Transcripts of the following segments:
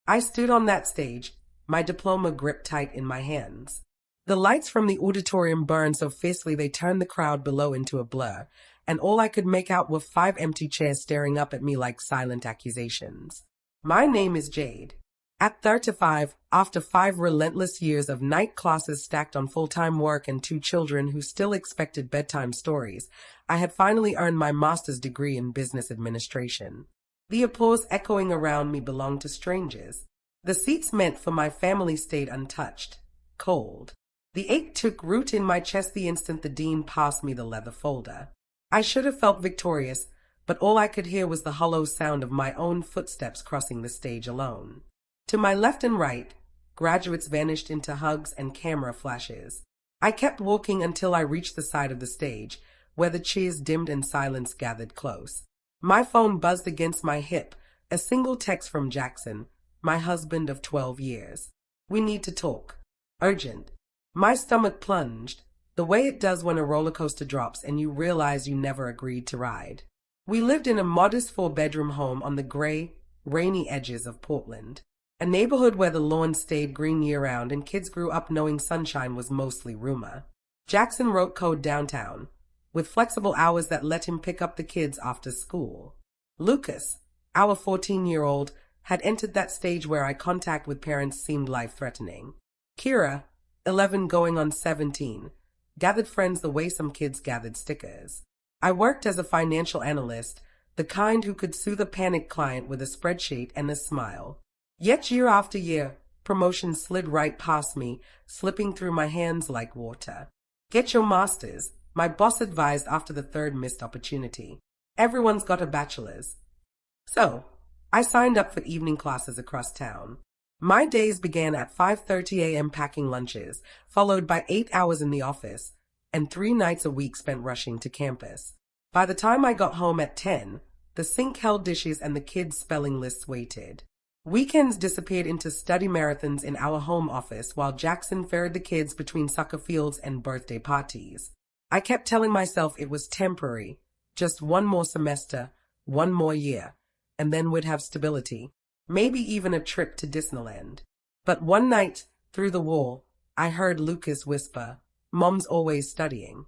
I stood on that stage, my diploma gripped tight in my hands. The lights from the auditorium burned so fiercely they turned the crowd below into a blur, and all I could make out were 5 empty chairs staring up at me like silent accusations. My name is Jade. At 35, after 5 relentless years of night classes stacked on full-time work and 2 children who still expected bedtime stories, I had finally earned my master's degree in business administration. The applause echoing around me belonged to strangers. The seats meant for my family stayed untouched, cold. The ache took root in my chest the instant the dean passed me the leather folder. I should have felt victorious, but all I could hear was the hollow sound of my own footsteps crossing the stage alone. To my left and right, graduates vanished into hugs and camera flashes. I kept walking until I reached the side of the stage, where the cheers dimmed and silence gathered close. My phone buzzed against my hip, a single text from Jackson, my husband of 12 years. "We need to talk. Urgent." My stomach plunged, the way it does when a roller coaster drops and you realize you never agreed to ride. We lived in a modest 4-bedroom home on the gray, rainy edges of Portland, a neighborhood where the lawn stayed green year-round and kids grew up knowing sunshine was mostly rumor. Jackson wrote code downtown, with flexible hours that let him pick up the kids after school. Lucas, our 14-year-old, had entered that stage where eye contact with parents seemed life-threatening. Kira, 11 going on 17, gathered friends the way some kids gathered stickers. I worked as a financial analyst, the kind who could soothe a panicked client with a spreadsheet and a smile. Yet year after year, promotions slid right past me, slipping through my hands like water. "Get your master's," my boss advised after the 3rd missed opportunity. "Everyone's got a bachelor's." So, I signed up for evening classes across town. My days began at 5:30 a.m. packing lunches, followed by 8 hours in the office, and 3 nights a week spent rushing to campus. By the time I got home at 10, the sink held dishes and the kids' spelling lists waited. Weekends disappeared into study marathons in our home office while Jackson ferried the kids between soccer fields and birthday parties. I kept telling myself it was temporary, just 1 more semester, 1 more year, and then we'd have stability. Maybe even a trip to Disneyland. But one night, through the wall, I heard Lucas whisper, "Mom's always studying."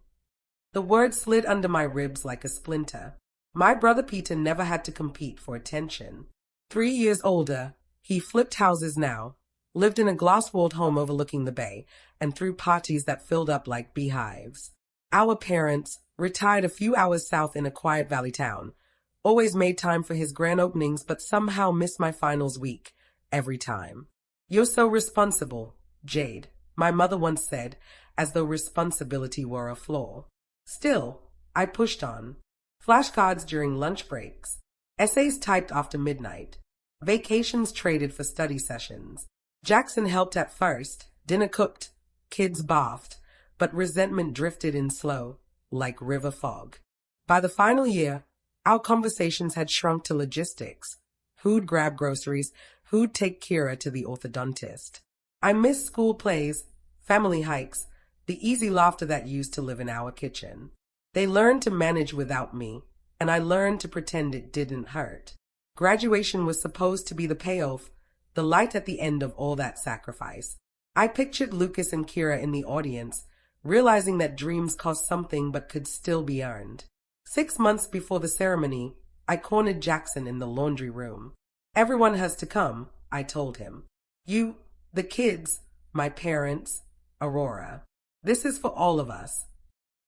The word slid under my ribs like a splinter. My brother Peter never had to compete for attention. 3 years older, he flipped houses now, lived in a glass-walled home overlooking the bay, and threw parties that filled up like beehives. Our parents, retired a few hours south in a quiet valley town, always made time for his grand openings but somehow missed my finals week, every time. "You're so responsible, Jade," my mother once said, as though responsibility were a flaw. Still, I pushed on. Flashcards during lunch breaks, essays typed after midnight, vacations traded for study sessions. Jackson helped at first, dinner cooked, kids bathed, but resentment drifted in slow, like river fog. By the final year, our conversations had shrunk to logistics. Who'd grab groceries? Who'd take Kira to the orthodontist? I missed school plays, family hikes, the easy laughter that used to live in our kitchen. They learned to manage without me, and I learned to pretend it didn't hurt. Graduation was supposed to be the payoff, the light at the end of all that sacrifice. I pictured Lucas and Kira in the audience, realizing that dreams cost something but could still be earned. 6 months before the ceremony, I cornered Jackson in the laundry room. "Everyone has to come," I told him. "You, the kids, my parents, Aurora. This is for all of us."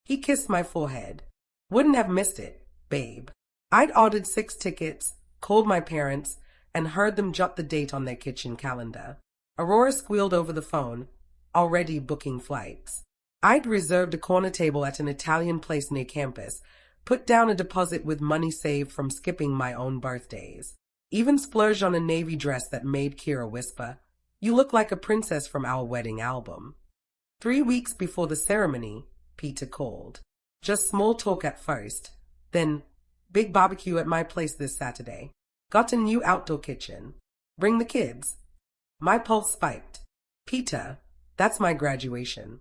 He kissed my forehead. "Wouldn't have missed it, babe." I'd ordered 6 tickets, called my parents, and heard them jot the date on their kitchen calendar. Aurora squealed over the phone, already booking flights. I'd reserved a corner table at an Italian place near campus, put down a deposit with money saved from skipping my own birthdays. Even splurged on a navy dress that made Kira whisper, "You look like a princess from our wedding album." 3 weeks before the ceremony, Peter called. Just small talk at first, then, "Big barbecue at my place this Saturday. Got a new outdoor kitchen. Bring the kids." My pulse spiked. "Peter, that's my graduation."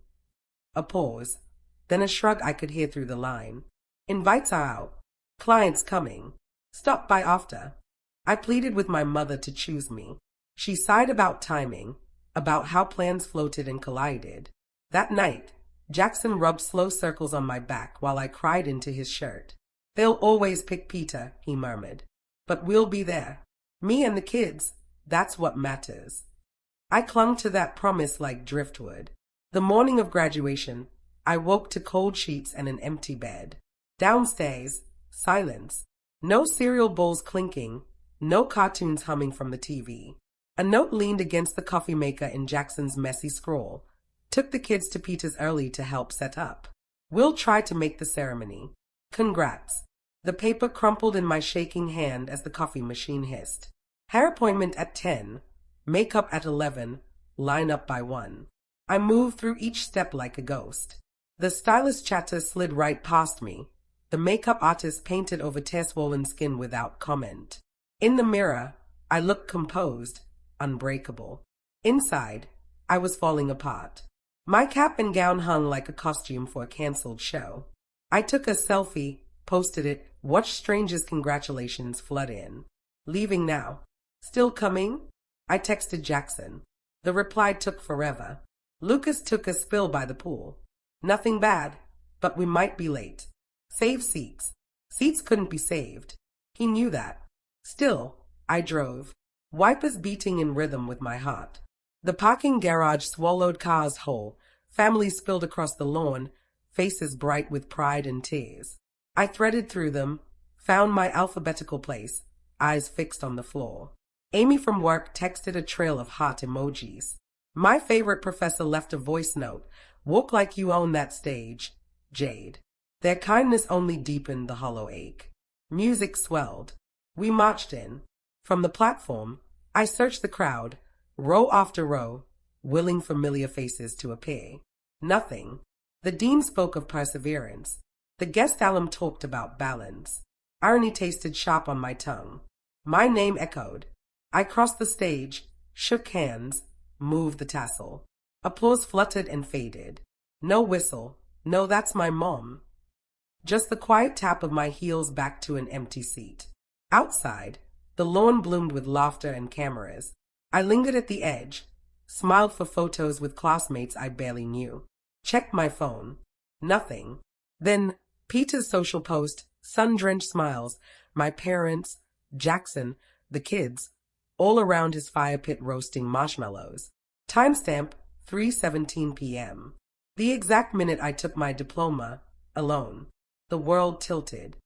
A pause, then a shrug I could hear through the line. "Invites are out. Clients coming. Stop by after." I pleaded with my mother to choose me. She sighed about timing, about how plans floated and collided. That night, Jackson rubbed slow circles on my back while I cried into his shirt. "They'll always pick Peter," he murmured. "But we'll be there. Me and the kids, that's what matters." I clung to that promise like driftwood. The morning of graduation, I woke to cold sheets and an empty bed. Downstairs, silence. No cereal bowls clinking, no cartoons humming from the TV. A note leaned against the coffee maker in Jackson's messy scroll. "Took the kids to Peter's early to help set up. We'll try to make the ceremony. Congrats." The paper crumpled in my shaking hand as the coffee machine hissed. "Hair appointment at 10, makeup at 11, line up by 1. I moved through each step like a ghost. The stylist chatter slid right past me. The makeup artist painted over tear-swollen skin without comment. In the mirror, I looked composed, unbreakable. Inside, I was falling apart. My cap and gown hung like a costume for a cancelled show. I took a selfie, posted it, watched strangers' congratulations flood in. "Leaving now. Still coming?" I texted Jackson. The reply took forever. "Lucas took a spill by the pool. Nothing bad, but we might be late. Save seats." Seats couldn't be saved. He knew that. Still, I drove, wipers beating in rhythm with my heart. The parking garage swallowed cars whole, families spilled across the lawn, faces bright with pride and tears. I threaded through them, found my alphabetical place, eyes fixed on the floor. Amy from work texted a trail of heart emojis. My favorite professor left a voice note. "Walk like you own that stage, Jade." Their kindness only deepened the hollow ache. Music swelled. We marched in. From the platform, I searched the crowd, row after row, willing familiar faces to appear. Nothing. The dean spoke of perseverance. The guest alum talked about balance. Irony tasted sharp on my tongue. My name echoed. I crossed the stage, shook hands, moved the tassel. Applause fluttered and faded. No whistle. No, that's my mom. Just the quiet tap of my heels back to an empty seat. Outside, the lawn bloomed with laughter and cameras. I lingered at the edge, smiled for photos with classmates I barely knew. Checked my phone. Nothing. Then, Peter's social post, sun-drenched smiles, my parents, Jackson, the kids, all around his fire pit roasting marshmallows. Timestamp 3:17 p.m. The exact minute I took my diploma, alone. The world tilted.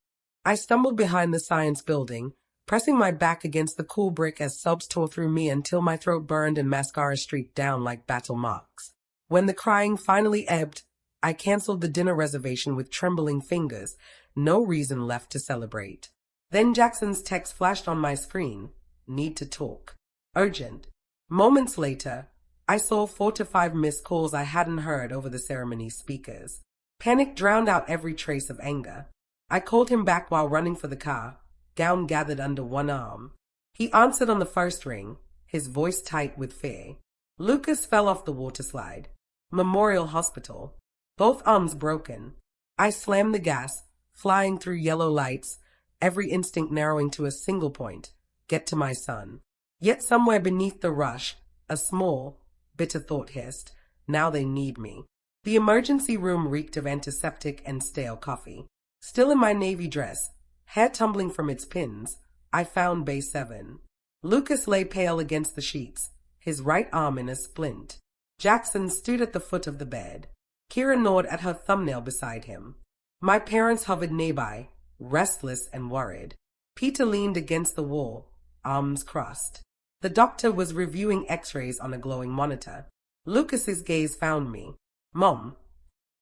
I stumbled behind the science building, pressing my back against the cool brick as sobs tore through me until my throat burned and mascara streaked down like battle marks. When the crying finally ebbed, I canceled the dinner reservation with trembling fingers, no reason left to celebrate. Then Jackson's text flashed on my screen. "Need to talk. Urgent." Moments later, I saw 4 to 5 missed calls I hadn't heard over the ceremony speakers. Panic drowned out every trace of anger. I called him back while running for the car, gown gathered under one arm. He answered on the first ring, his voice tight with fear. "Lucas fell off the water slide. Memorial Hospital. Both arms broken." I slammed the gas, flying through yellow lights, every instinct narrowing to a single point: get to my son. Yet somewhere beneath the rush, a small, bitter thought hissed, now they need me. The emergency room reeked of antiseptic and stale coffee. Still in my navy dress, hair tumbling from its pins, I found Bay 7. Lucas lay pale against the sheets, his right arm in a splint. Jackson stood at the foot of the bed. Kira gnawed at her thumbnail beside him. My parents hovered nearby, restless and worried. Peter leaned against the wall, arms crossed. The doctor was reviewing x-rays on a glowing monitor. Lucas's gaze found me. "Mom."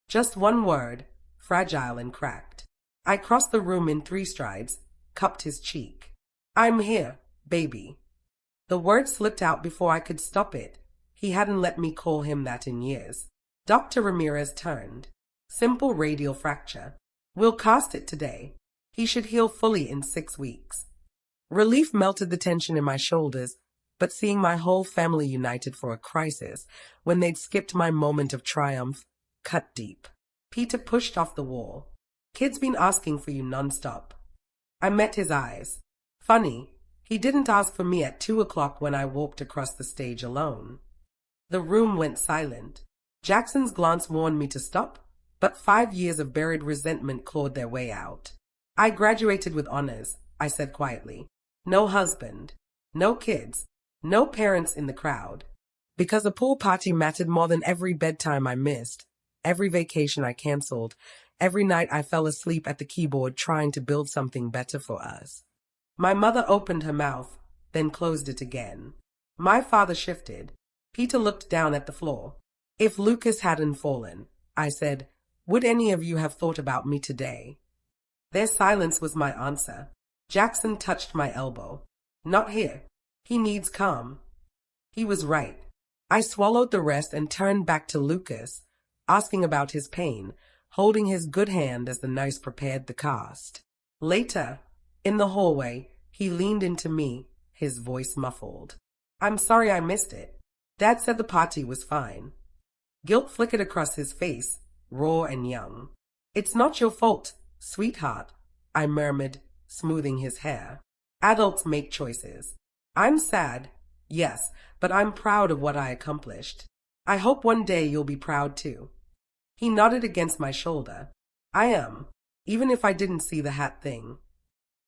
Just one word, fragile and cracked. I crossed the room in 3 strides, cupped his cheek. "I'm here, baby." The word slipped out before I could stop it. He hadn't let me call him that in years. Dr. Ramirez turned. "Simple radial fracture. We'll cast it today. He should heal fully in 6 weeks." Relief melted the tension in my shoulders, but seeing my whole family united for a crisis, when they'd skipped my moment of triumph, cut deep. Peter pushed off the wall. "Kid's been asking for you nonstop." I met his eyes. "Funny," He didn't ask for me at 2 o'clock when I walked across the stage alone. The room went silent. Jackson's glance warned me to stop, but 5 years of buried resentment clawed their way out. I graduated with honors, I said quietly. No husband, no kids, no parents in the crowd. Because a pool party mattered more than every bedtime I missed, every vacation I canceled, every night I fell asleep at the keyboard trying to build something better for us. My mother opened her mouth, then closed it again. My father shifted. Peter looked down at the floor. If Lucas hadn't fallen, I said, would any of you have thought about me today? Their silence was my answer. Jackson touched my elbow. Not here. He needs calm. He was right. I swallowed the rest and turned back to Lucas, asking about his pain, holding his good hand as the nurse prepared the cast. Later, in the hallway, he leaned into me, his voice muffled. I'm sorry I missed it. Dad said the party was fine. Guilt flickered across his face, raw and young. It's not your fault, sweetheart, I murmured, smoothing his hair. Adults make choices. I'm sad, yes, but I'm proud of what I accomplished. I hope one day you'll be proud too. He nodded against my shoulder. I am, even if I didn't see the hat thing.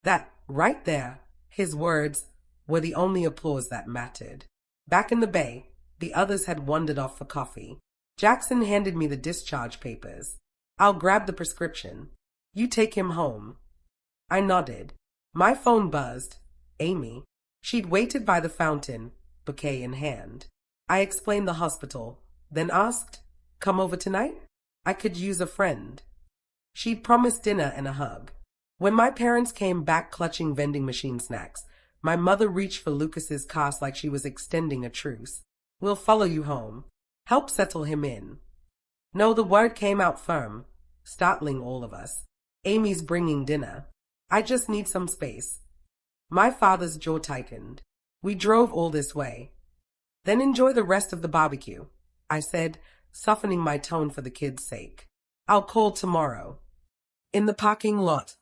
That, right there, his words, were the only applause that mattered. Back in the bay, the others had wandered off for coffee. Jackson handed me the discharge papers. I'll grab the prescription. You take him home. I nodded. My phone buzzed. Amy. She'd waited by the fountain, bouquet in hand. I explained the hospital, then asked, come over tonight? I could use a friend. She'd promised dinner and a hug. When my parents came back clutching vending machine snacks, my mother reached for Lucas's cast like she was extending a truce. We'll follow you home. Help settle him in. No, the word came out firm, startling all of us. Amy's bringing dinner. I just need some space. My father's jaw tightened. We drove all this way. Then enjoy the rest of the barbecue, I said, softening my tone for the kids' sake. I'll call tomorrow. In the parking lot,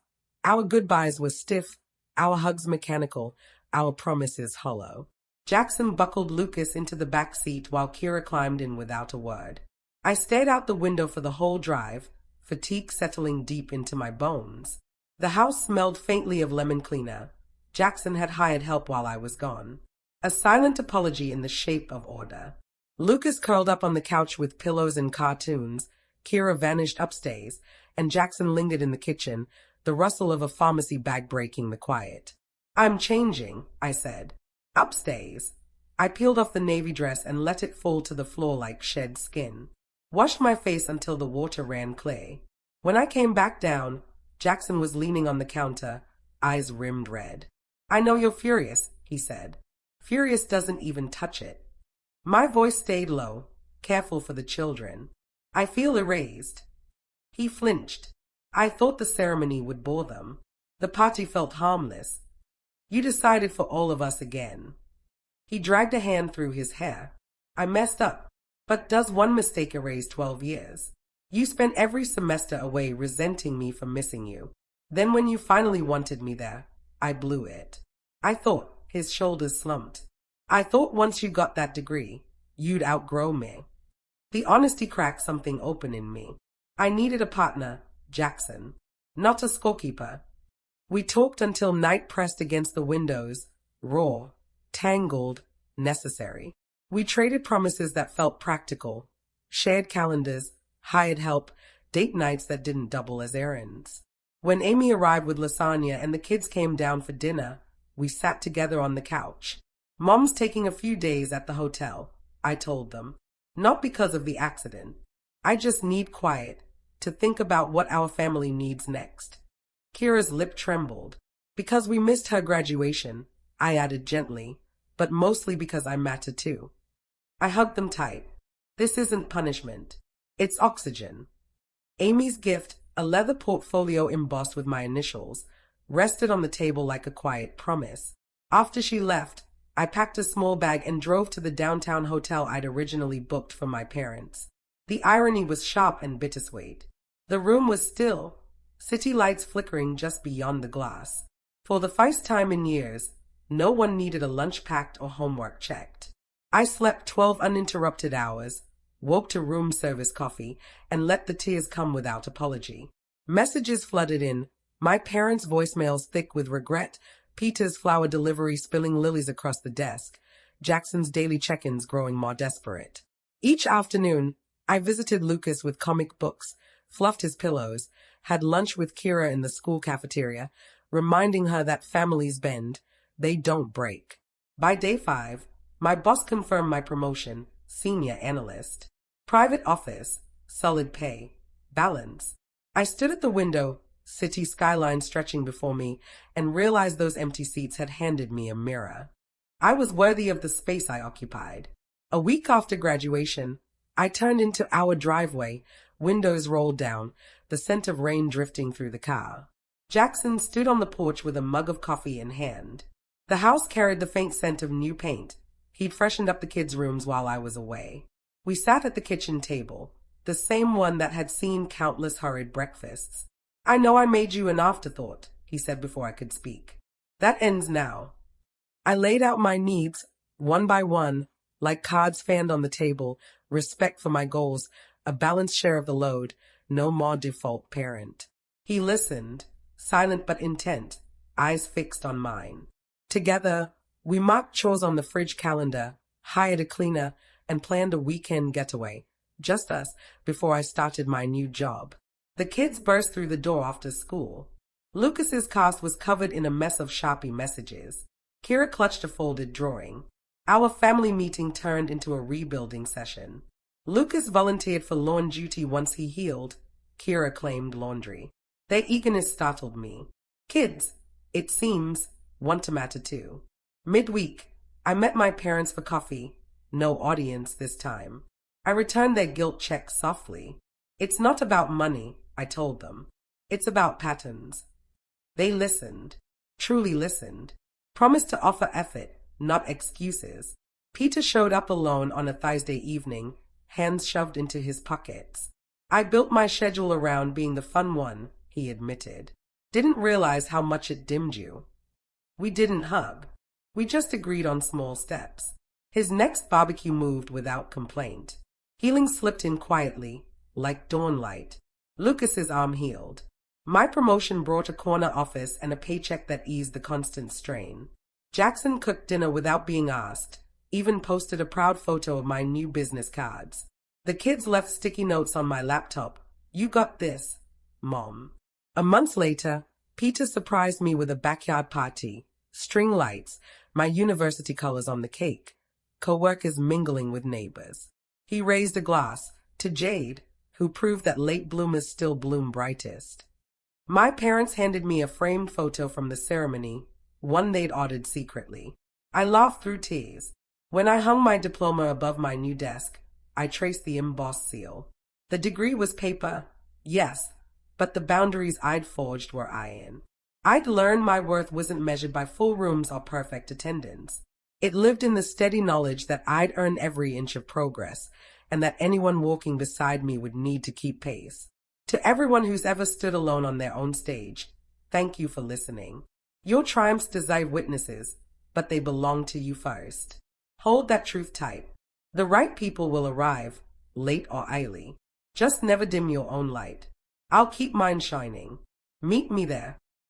our goodbyes were stiff, our hugs mechanical, our promises hollow. Jackson buckled Lucas into the back seat while Kira climbed in without a word. I stared out the window for the whole drive, fatigue settling deep into my bones. The house smelled faintly of lemon cleaner. Jackson had hired help while I was gone. A silent apology in the shape of order. Lucas curled up on the couch with pillows and cartoons. Kira vanished upstairs, and Jackson lingered in the kitchen, the rustle of a pharmacy bag breaking the quiet. I'm changing, I said. Upstairs. I peeled off the navy dress and let it fall to the floor like shed skin. Washed my face until the water ran clear. When I came back down, Jackson was leaning on the counter, eyes rimmed red. I know you're furious, he said. Furious doesn't even touch it. My voice stayed low, careful for the children. I feel erased. He flinched. I thought the ceremony would bore them. The party felt harmless. You decided for all of us again. He dragged a hand through his hair. I messed up. But does one mistake erase 12 years? You spent every semester away resenting me for missing you. Then when you finally wanted me there, I blew it. I thought, his shoulders slumped. I thought once you got that degree, you'd outgrow me. The honesty cracked something open in me. I needed a partner, Jackson, not a scorekeeper. We talked until night pressed against the windows, raw, tangled, necessary. We traded promises that felt practical, shared calendars, hired help, date nights that didn't double as errands. When Amy arrived with lasagna and the kids came down for dinner, we sat together on the couch. Mom's taking a few days at the hotel, I told them. Not because of the accident. I just need quiet to think about what our family needs next. Kira's lip trembled. Because we missed her graduation, I added gently, but mostly because I matter too. I hugged them tight. This isn't punishment. It's oxygen. Amy's gift, a leather portfolio embossed with my initials, rested on the table like a quiet promise. After she left, I packed a small bag and drove to the downtown hotel I'd originally booked for my parents. The irony was sharp and bittersweet. The room was still, city lights flickering just beyond the glass. For the first time in years, No one needed a lunch packed or homework checked. I slept 12 uninterrupted hours, woke to room service coffee, and let the tears come without apology. Messages flooded in, my parents' voicemails thick with regret, Peter's flower delivery spilling lilies across the desk, Jackson's daily check-ins growing more desperate. Each afternoon, I visited Lucas with comic books, fluffed his pillows, had lunch with Kira in the school cafeteria, reminding her that families bend, they don't break. By day 5, my boss confirmed my promotion, senior analyst. Private office, solid pay, balance. I stood at the window, city skyline stretching before me, and realized those empty seats had handed me a mirror. I was worthy of the space I occupied. A week after graduation, I turned into our driveway, windows rolled down, the scent of rain drifting through the car. Jackson stood on the porch with a mug of coffee in hand. The house carried the faint scent of new paint. He'd freshened up the kids' rooms while I was away. We sat at the kitchen table, the same one that had seen countless hurried breakfasts. I know I made you an afterthought, he said before I could speak. That ends now. I laid out my needs, one by one, like cards fanned on the table, respect for my goals, a balanced share of the load, no more default parent. He listened, silent but intent, eyes fixed on mine. Together, we marked chores on the fridge calendar, hired a cleaner, and planned a weekend getaway, just us, before I started my new job. The kids burst through the door after school. Lucas's cast was covered in a mess of Sharpie messages. Kira clutched a folded drawing. Our family meeting turned into a rebuilding session. Lucas volunteered for lawn duty once he healed. Kira claimed laundry. Their eagerness startled me. Kids, it seems, want to matter too. Midweek, I met my parents for coffee. No audience this time. I returned their guilt check softly. It's not about money, I told them. It's about patterns. They listened, truly listened, promised to offer effort, not excuses. Peter showed up alone on a Thursday evening, hands shoved into his pockets. I built my schedule around being the fun one, he admitted. Didn't realize how much it dimmed you. We didn't hug. We just agreed on small steps. His next barbecue moved without complaint. Healing slipped in quietly, like dawn light. Lucas's arm healed. My promotion brought a corner office and a paycheck that eased the constant strain. Jackson cooked dinner without being asked, even posted a proud photo of my new business cards. The kids left sticky notes on my laptop. You got this, Mom. A month later, Peter surprised me with a backyard party, string lights, my university colors on the cake, co-workers mingling with neighbors. He raised a glass to Jade, who proved that late bloomers still bloom brightest. My parents handed me a framed photo from the ceremony, one they'd ordered secretly. I laughed through tears. When I hung my diploma above my new desk, I traced the embossed seal. The degree was paper, yes, but the boundaries I'd forged were iron. I'd learned my worth wasn't measured by full rooms or perfect attendance. It lived in the steady knowledge that I'd earned every inch of progress, and that anyone walking beside me would need to keep pace. To everyone who's ever stood alone on their own stage, thank you for listening. Your triumphs deserve witnesses, but they belong to you first. Hold that truth tight. The right people will arrive, late or early. Just never dim your own light. I'll keep mine shining. Meet me there.